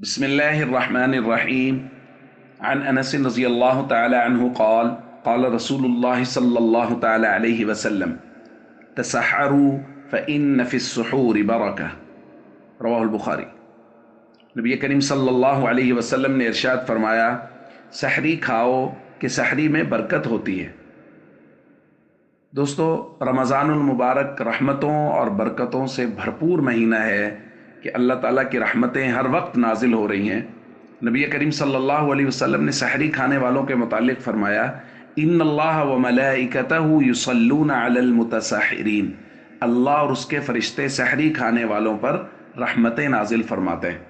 बिस्मिल्लाहिर्रहमानिर्रहीम अन अनस रज़ी अल्लाह तआला अन्हु क़ाल क़ाल रसूलुल्लाह सल्लल्लाहु तआला अलैहि वसल्लम तसहरु फ़इन्न फ़िस्सुहूरि बरका रवाहुल बुखारी। नबी करीम सल्लल्लाहु अलैहि वसल्लम ने इरशाद फरमाया, सहरी खाओ कि सहरी में बरकत होती है। दोस्तों, रमज़ानुल मुबारक रहमतों और बरकतों से भरपूर महीना है कि अल्लाह ताला की रहमतें हर वक्त नाजिल हो रही हैं। नबी करीम सल्लल्लाहु अलैहि वसल्लम ने सहरी खाने वालों के मुतालिक फरमाया, इन्नल्लाह व मलाइकतहु युसल्लूना अलल मुतसहिरीन। अल्लाह और उसके फरिश्ते सहरी खाने वालों पर रहमतें नाजिल फरमाते हैं।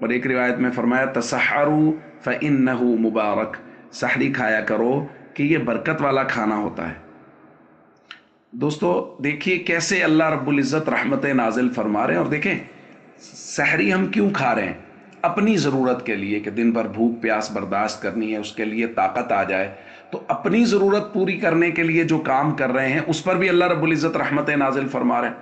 और एक रिवायत में फरमाया, तसहरु फ़इन्नहु मुबारक, सहरी खाया करो कि ये बरकत वाला खाना होता है। दोस्तों, देखिए कैसे अल्लाह रब्बुल इज़्ज़त रहमतें नाजिल फरमा रहे हैं। और देखें सहरी हम क्यों खा रहे हैं, अपनी ज़रूरत के लिए कि दिन भर भूख प्यास बर्दाश्त करनी है, उसके लिए ताकत आ जाए। तो अपनी ज़रूरत पूरी करने के लिए जो काम कर रहे हैं उस पर भी अल्लाह रब्बुल इज़्ज़त रहमतें नाजिल फरमा रहे हैं।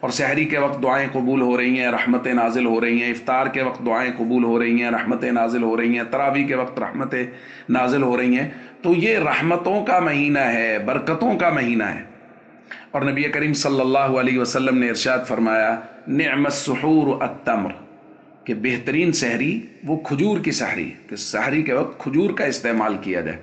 और सहरी के वक्त दुआएं कबूल हो रही हैं, रहमतें नाजिल हो रही हैं। इफ्तार के वक्त दुआएं कबूल हो रही हैं, रहमतें नाजिल हो रही हैं। तरावी के वक्त रहमतें नाजिल हो रही हैं। तो ये रहमतों का महीना है, बरकतों का महीना है। और नबी करीम सल्लल्लाहु अलैहि वसल्लम ने इरशाद फरमाया, निअमस सुहूर अत्तम्र, कि बेहतरीन सहरी वो खजूर की सहरी है, कि सहरी के वक्त खजूर का इस्तेमाल किया जाए।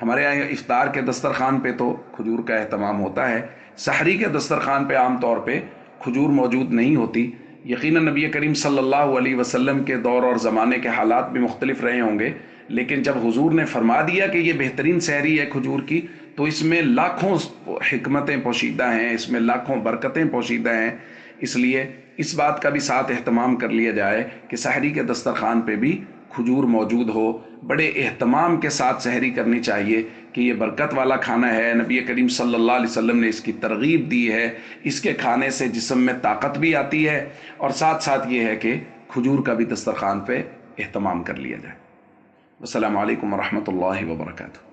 हमारे यहाँ इफ्तार के दस्तरखान पे तो खजूर का अहतमाम होता है, सहरी के दस्तरखान पे आम तौर पे खजूर मौजूद नहीं होती। यकीनन नबी करीम सल्लल्लाहु अलैहि वसल्लम के दौर और ज़माने के हालात भी मुख्तलिफ रहे होंगे, लेकिन जब हुजूर ने फरमा दिया कि ये बेहतरीन सहरी है खजूर की, तो इसमें लाखों हिकमतें पोशीदा हैं, इसमें लाखों बरकतें पोशीदा हैं। इसलिए इस बात का भी साथ एहतमाम कर लिया जाए कि सहरी के दस्तरखान पे भी खजूर मौजूद हो। बड़े एहतमाम के साथ सहरी करनी चाहिए कि ये बरकत वाला खाना है। नबी करीम सल्लल्लाहु अलैहि वसल्लम ने इसकी तरगीब दी है। इसके खाने से जिस्म में ताकत भी आती है, और साथ साथ ये है कि खजूर का भी दस्तरखान पे एहतमाम कर लिया जाए। अस्सलामु अलैकुम वरहमतुल्लाहि वबरकातुहू।